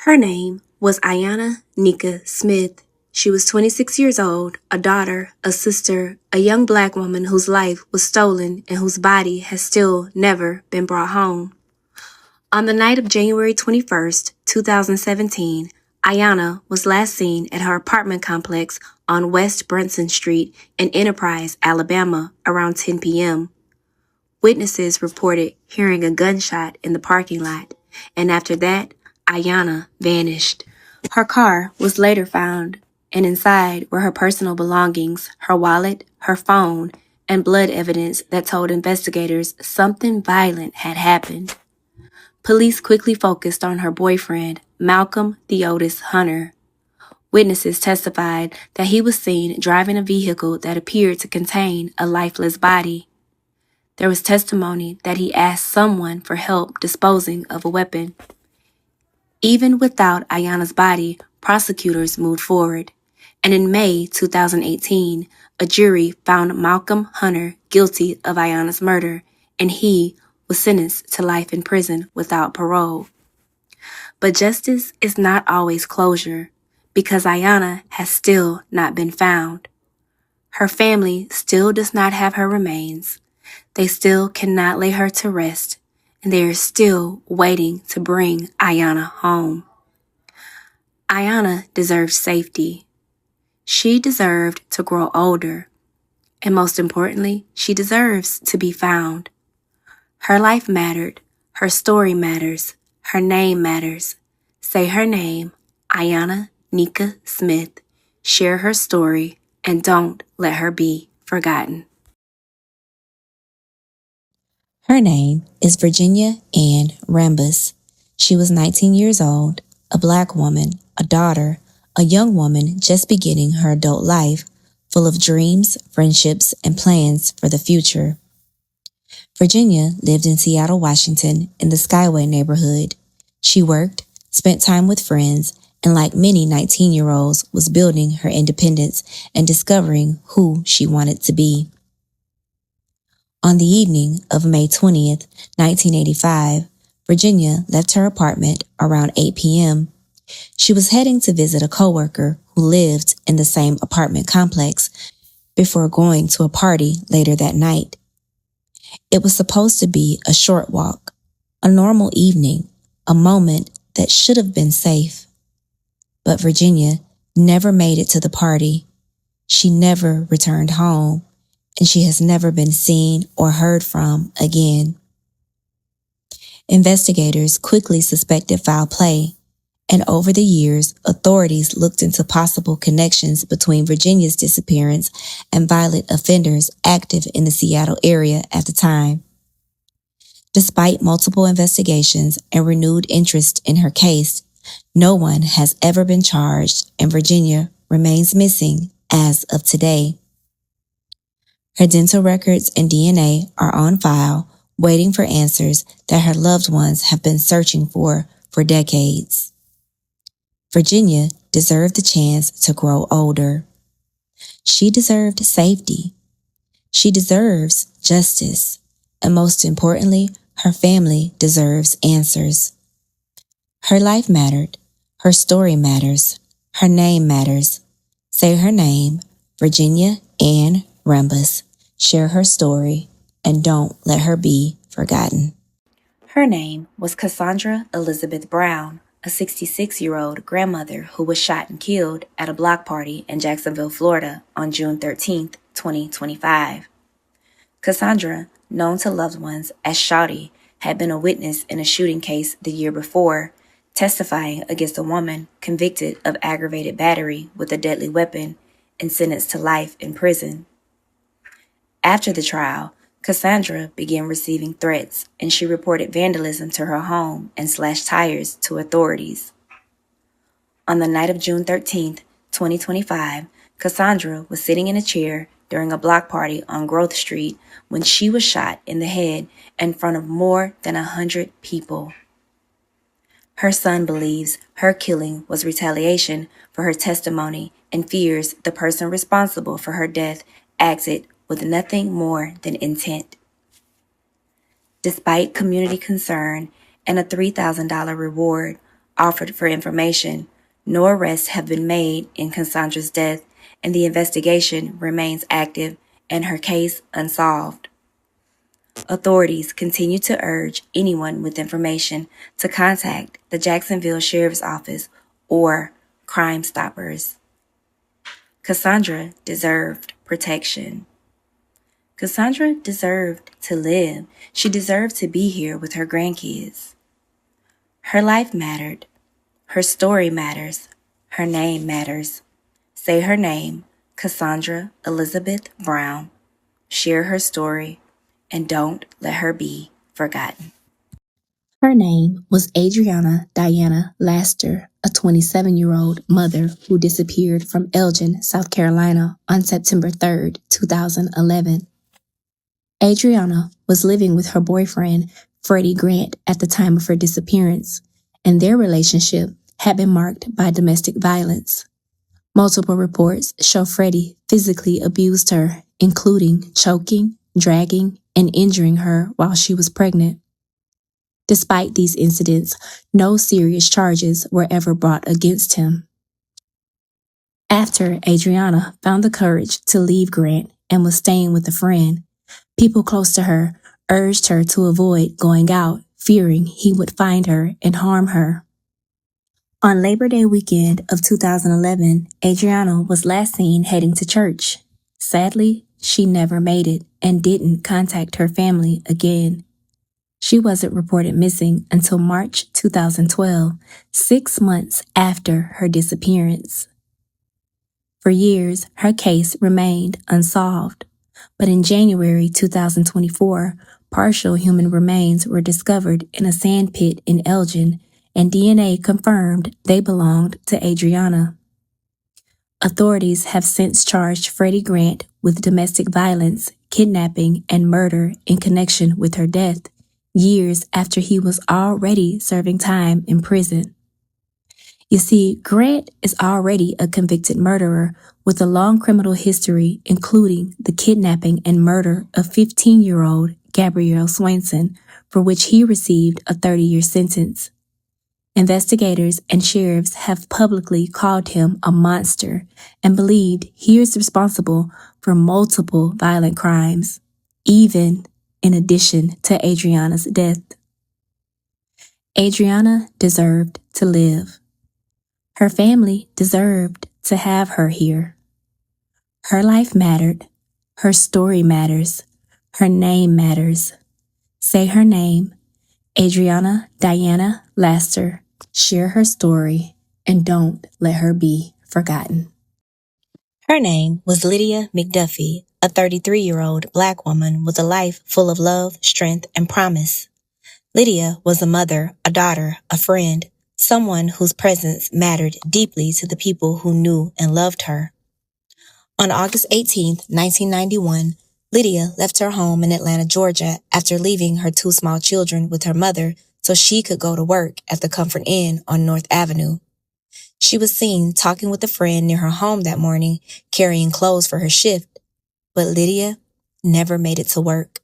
Her name was Ayanna Nika Smith. She was 26 years old, a daughter, a sister, a young black woman whose life was stolen and whose body has still never been brought home. On the night of January 21st, 2017, Ayanna was last seen at her apartment complex on West Brunson Street in Enterprise, Alabama, around 10 p.m. Witnesses reported hearing a gunshot in the parking lot, and after that, Ayanna vanished. Her car was later found, and inside were her personal belongings, her wallet, her phone, and blood evidence that told investigators something violent had happened. Police quickly focused on her boyfriend, Malcolm Theodis Hunter. Witnesses testified that he was seen driving a vehicle that appeared to contain a lifeless body. There was testimony that he asked someone for help disposing of a weapon. Even without Ayanna's body, prosecutors moved forward, and in May 2018, a jury found Malcolm Hunter guilty of Ayanna's murder, and he was sentenced to life in prison without parole. But justice is not always closure, because Ayanna has still not been found. Her family still does not have her remains. They still cannot lay her to rest, and they are still waiting to bring Ayanna home. Ayanna deserves safety. She deserved to grow older, and most importantly, she deserves to be found. Her life mattered, her story matters, her name matters. Say her name, Ayanna Nika Smith. Share her story, and don't let her be forgotten. Her name is Virginia Ann Rambus. She was 19 years old, a black woman, a daughter, a young woman just beginning her adult life, full of dreams, friendships, and plans for the future. Virginia lived in Seattle, Washington, in the Skyway neighborhood. She worked, spent time with friends, and like many 19-year-olds, was building her independence and discovering who she wanted to be. On the evening of May 20th, 1985, Virginia left her apartment around 8 p.m. She was heading to visit a coworker who lived in the same apartment complex before going to a party later that night. It was supposed to be a short walk, a normal evening, a moment that should have been safe. But Virginia never made it to the party. She never returned home, and she has never been seen or heard from again. Investigators quickly suspected foul play, and over the years, authorities looked into possible connections between Virginia's disappearance and violent offenders active in the Seattle area at the time. Despite multiple investigations and renewed interest in her case, no one has ever been charged, and Virginia remains missing as of today. Her dental records and DNA are on file, waiting for answers that her loved ones have been searching for decades. Virginia deserved the chance to grow older. She deserved safety. She deserves justice. And most importantly, her family deserves answers. Her life mattered. Her story matters. Her name matters. Say her name, Virginia Ann Rambus. Share her story, and don't let her be forgotten. Her name was Cassandra Elizabeth Brown, a 66-year-old grandmother who was shot and killed at a block party in Jacksonville, Florida on June 13, 2025. Cassandra, known to loved ones as Shawty, had been a witness in a shooting case the year before, testifying against a woman convicted of aggravated battery with a deadly weapon and sentenced to life in prison. After the trial, Cassandra began receiving threats, and she reported vandalism to her home and slashed tires to authorities. On the night of June 13, 2025, Cassandra was sitting in a chair during a block party on Growth Street when she was shot in the head in front of more than 100 people. Her son believes her killing was retaliation for her testimony and fears the person responsible for her death acted with nothing more than intent. Despite community concern and a $3,000 reward, offered for information, no arrests have been made in Cassandra's death, and the investigation remains active and her case unsolved. Authorities continue to urge anyone with information to contact the Jacksonville Sheriff's Office or Crime Stoppers. Cassandra deserved protection. Cassandra deserved to live. She deserved to be here with her grandkids. Her life mattered. Her story matters. Her name matters. Say her name, Cassandra Elizabeth Brown. Share her story, and don't let her be forgotten. Her name was Adriana Diana Laster, a 27-year-old mother who disappeared from Elgin, South Carolina on September 3rd, 2011. Adriana was living with her boyfriend, Freddie Grant, at the time of her disappearance, and their relationship had been marked by domestic violence. Multiple reports show Freddie physically abused her, including choking, dragging, and injuring her while she was pregnant. Despite these incidents, no serious charges were ever brought against him. After Adriana found the courage to leave Grant and was staying with a friend, people close to her urged her to avoid going out, fearing he would find her and harm her. On Labor Day weekend of 2011, Adriana was last seen heading to church. Sadly, she never made it and didn't contact her family again. She wasn't reported missing until March 2012, 6 months after her disappearance. For years, her case remained unsolved, but in January 2024, partial human remains were discovered in a sand pit in Elgin, and DNA confirmed they belonged to Adriana. Authorities have since charged Freddie Grant with domestic violence, kidnapping, and murder in connection with her death, years after he was already serving time in prison. You see, Grant is already a convicted murderer with a long criminal history, including the kidnapping and murder of 15-year-old Gabrielle Swainson, for which he received a 30-year sentence. Investigators and sheriffs have publicly called him a monster and believed he is responsible for multiple violent crimes, even in addition to Adriana's death. Adriana deserved to live. Her family deserved to have her here. Her life mattered. Her story matters. Her name matters. Say her name, Adriana Diana Laster. Share her story, and don't let her be forgotten. Her name was Lydia McDuffie, a 33-year-old Black woman with a life full of love, strength, and promise. Lydia was a mother, a daughter, a friend, someone whose presence mattered deeply to the people who knew and loved her. On August 18, 1991, Lydia left her home in Atlanta, Georgia, after leaving her 2 small children with her mother so she could go to work at the Comfort Inn on North Avenue. She was seen talking with a friend near her home that morning, carrying clothes for her shift, but Lydia never made it to work.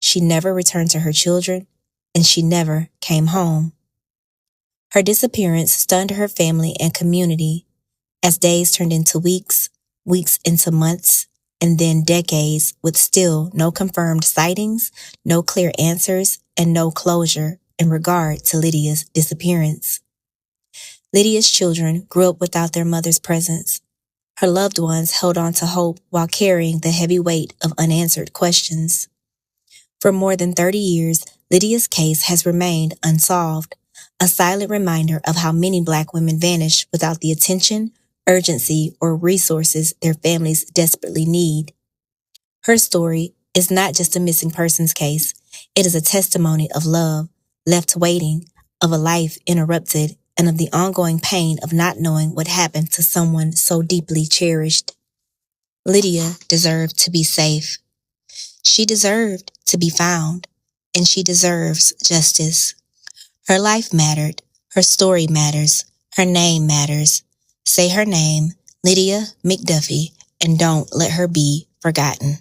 She never returned to her children, and she never came home. Her disappearance stunned her family and community as days turned into weeks, weeks into months, and then decades with still no confirmed sightings, no clear answers, and no closure in regard to Lydia's disappearance. Lydia's children grew up without their mother's presence. Her loved ones held on to hope while carrying the heavy weight of unanswered questions. For more than 30 years, Lydia's case has remained unsolved, a silent reminder of how many Black women vanish without the attention, urgency, or resources their families desperately need. Her story is not just a missing persons case. It is a testimony of love, left waiting, of a life interrupted, and of the ongoing pain of not knowing what happened to someone so deeply cherished. Lydia deserved to be safe. She deserved to be found, and she deserves justice. Her life mattered. Her story matters. Her name matters. Say her name, Lydia McDuffie, and don't let her be forgotten.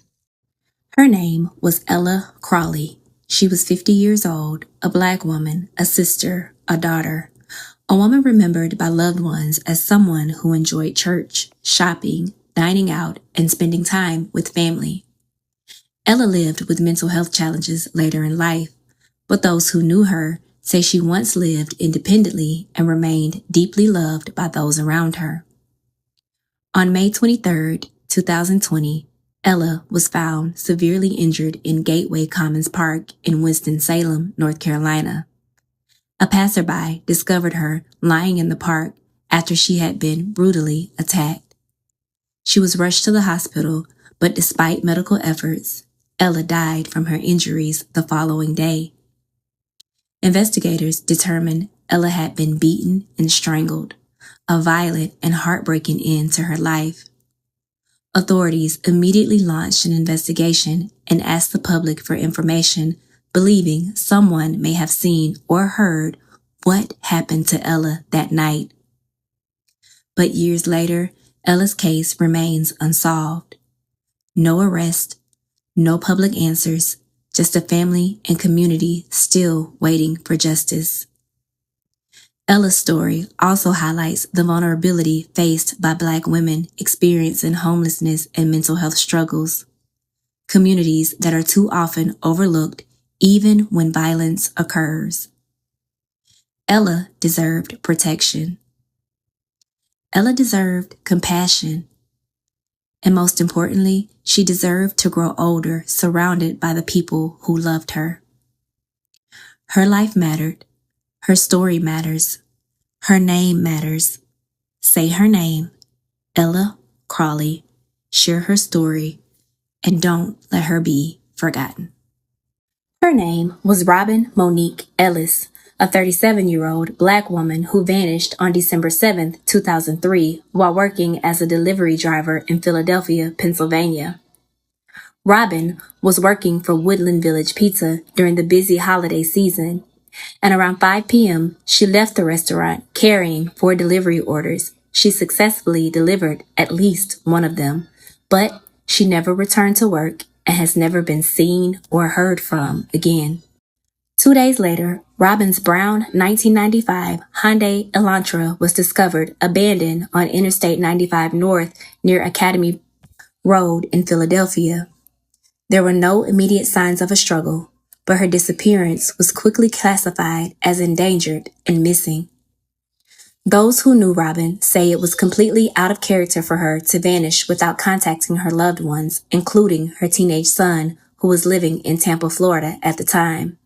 Her name was Ella Crawley. She was 50 years old, a Black woman, a sister, a daughter. A woman remembered by loved ones as someone who enjoyed church, shopping, dining out, and spending time with family. Ella lived with mental health challenges later in life, but those who knew her say she once lived independently and remained deeply loved by those around her. On May 23, 2020, Ella was found severely injured in Gateway Commons Park in Winston-Salem, North Carolina. A passerby discovered her lying in the park after she had been brutally attacked. She was rushed to the hospital, but despite medical efforts, Ella died from her injuries the following day. Investigators determined Ella had been beaten and strangled, a violent and heartbreaking end to her life. Authorities immediately launched an investigation and asked the public for information, believing someone may have seen or heard what happened to Ella that night. But years later, Ella's case remains unsolved. No arrest, no public answers, just a family and community still waiting for justice. Ella's story also highlights the vulnerability faced by Black women experiencing homelessness and mental health struggles, communities that are too often overlooked even when violence occurs. Ella deserved protection. Ella deserved compassion. And most importantly, she deserved to grow older surrounded by the people who loved her. Her life mattered. Her story matters. Her name matters. Say her name, Ella Crawley. Share her story, and don't let her be forgotten. Her name was Robin Monique Ellis, a 37-year-old Black woman who vanished on December 7, 2003, while working as a delivery driver in Philadelphia, Pennsylvania. Robin was working for Woodland Village Pizza during the busy holiday season, and around 5 p.m., she left the restaurant carrying 4 delivery orders. She successfully delivered at least one of them, but she never returned to work and has never been seen or heard from again. 2 days later, Robin's brown 1995 Hyundai Elantra was discovered abandoned on Interstate 95 North near Academy Road in Philadelphia. There were no immediate signs of a struggle, but her disappearance was quickly classified as endangered and missing. Those who knew Robin say it was completely out of character for her to vanish without contacting her loved ones, including her teenage son, who was living in Tampa, Florida at the time.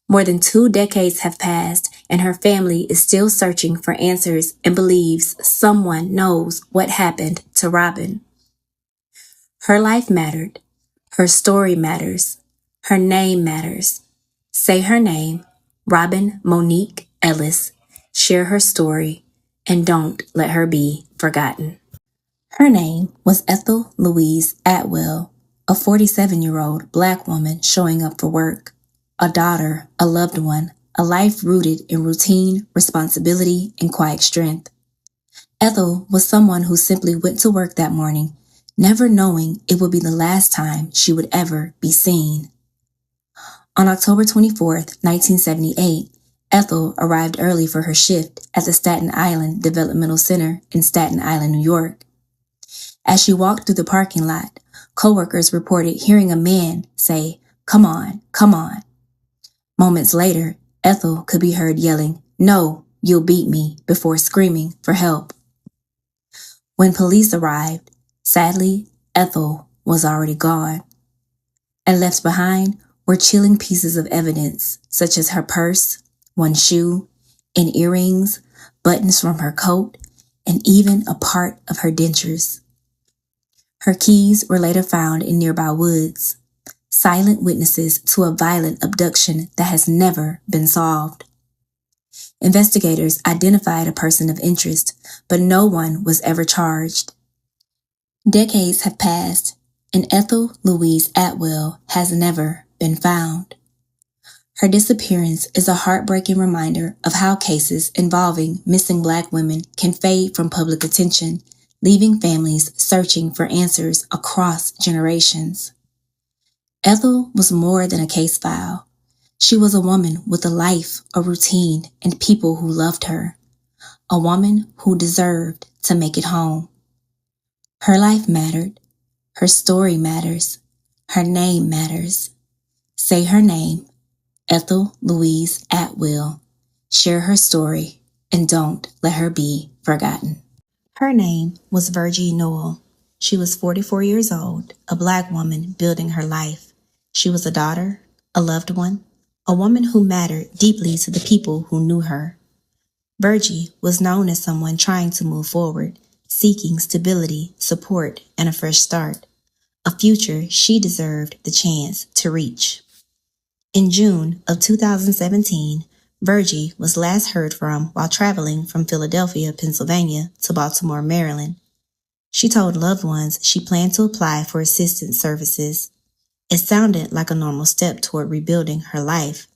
More than 2 decades have passed, and her family is still searching for answers and believes someone knows what happened to Robin. Her life mattered. Her story matters. Her name matters. Say her name, Robin Monique Ellis. Share her story, and don't let her be forgotten. Her name was Ethel Louise Atwell, a 47-year-old Black woman showing up for work, a daughter, a loved one, a life rooted in routine, responsibility, and quiet strength. Ethel was someone who simply went to work that morning, never knowing it would be the last time she would ever be seen. On October 24, 1978, Ethel arrived early for her shift at the Staten Island Developmental Center in Staten Island, New York. As she walked through the parking lot, coworkers reported hearing a man say, "Come on, come on." Moments later, Ethel could be heard yelling, "No, you'll beat me," before screaming for help. When police arrived, sadly, Ethel was already gone. And left behind were chilling pieces of evidence, such as her purse, one shoe, and earrings, buttons from her coat, and even a part of her dentures. Her keys were later found in nearby woods, silent witnesses to a violent abduction that has never been solved. Investigators identified a person of interest, but no one was ever charged. Decades have passed, and Ethel Louise Atwell has never been found. Her disappearance is a heartbreaking reminder of how cases involving missing Black women can fade from public attention, leaving families searching for answers across generations. Ethel was more than a case file. She was a woman with a life, a routine, and people who loved her. A woman who deserved to make it home. Her life mattered. Her story matters. Her name matters. Say her name, Ethel Louise Atwill. Share her story, and don't let her be forgotten. Her name was Virgie Nowell. She was 44 years old, a Black woman building her life. She was a daughter, a loved one, a woman who mattered deeply to the people who knew her. Virgie was known as someone trying to move forward, seeking stability, support, and a fresh start, a future she deserved the chance to reach. In June of 2017, Virgie was last heard from while traveling from Philadelphia, Pennsylvania to Baltimore, Maryland. She told loved ones she planned to apply for assistance services. It sounded like a normal step toward rebuilding her life.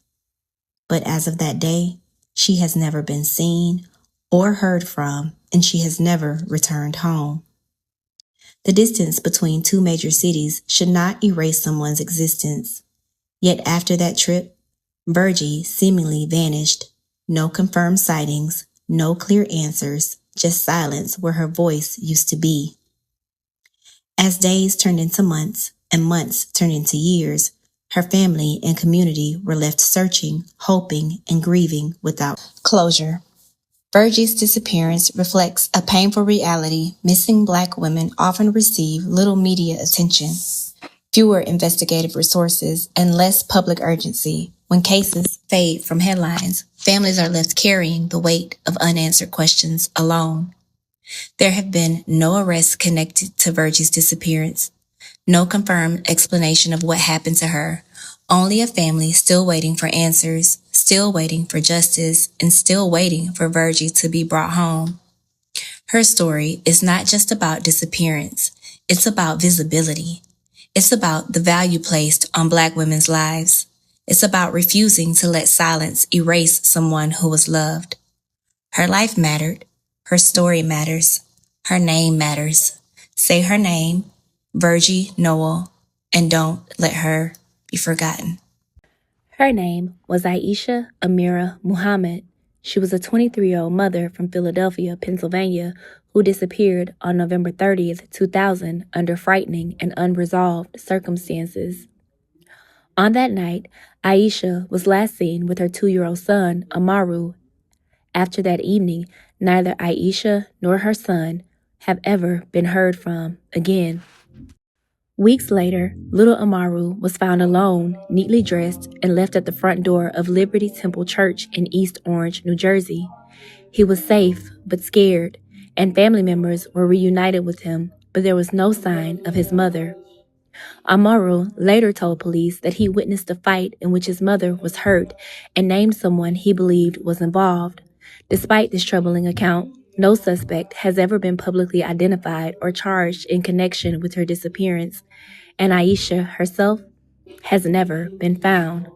But as of that day, she has never been seen or heard from, and she has never returned home. The distance between two major cities should not erase someone's existence. Yet after that trip, Virgie seemingly vanished. No confirmed sightings, no clear answers, just silence where her voice used to be. As days turned into months and months turned into years, her family and community were left searching, hoping, and grieving without closure. Virgie's disappearance reflects a painful reality. Missing Black women often receive little media attention, fewer investigative resources, and less public urgency. When cases fade from headlines, families are left carrying the weight of unanswered questions alone. There have been no arrests connected to Virgie's disappearance, no confirmed explanation of what happened to her, only a family still waiting for answers, still waiting for justice, and still waiting for Virgie to be brought home. Her story is not just about disappearance, it's about visibility. It's about the value placed on Black women's lives. It's about refusing to let silence erase someone who was loved. Her life mattered. Her story matters. Her name matters. Say her name, Virgie Nowell, and don't let her be forgotten. Her name was Aisha Amira Muhammad. She was a 23-year-old mother from Philadelphia, Pennsylvania, who disappeared on November 30th, 2000, under frightening and unresolved circumstances. On that night, Aisha was last seen with her 2-year-old son, Amaru. After that evening, neither Aisha nor her son have ever been heard from again. Weeks later, little Amaru was found alone, neatly dressed, and left at the front door of Liberty Temple Church in East Orange, New Jersey. He was safe, but scared, and family members were reunited with him, but there was no sign of his mother. Amaru later told police that he witnessed a fight in which his mother was hurt and named someone he believed was involved. Despite this troubling account, no suspect has ever been publicly identified or charged in connection with her disappearance, and Aisha herself has never been found.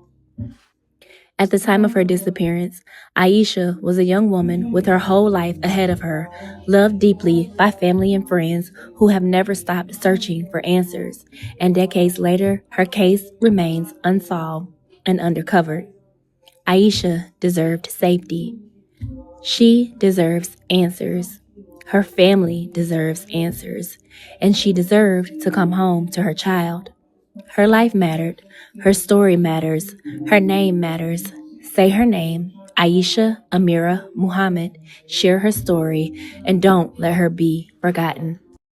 At the time of her disappearance, Aisha was a young woman with her whole life ahead of her, loved deeply by family and friends who have never stopped searching for answers, and decades later, her case remains unsolved and undercovered. Aisha deserved safety. She deserves answers. Her family deserves answers, and she deserved to come home to her child. Her life mattered. Her story matters. Her name matters. Say her name, Aisha Amira Muhammad. Share her story, and don't let her be forgotten.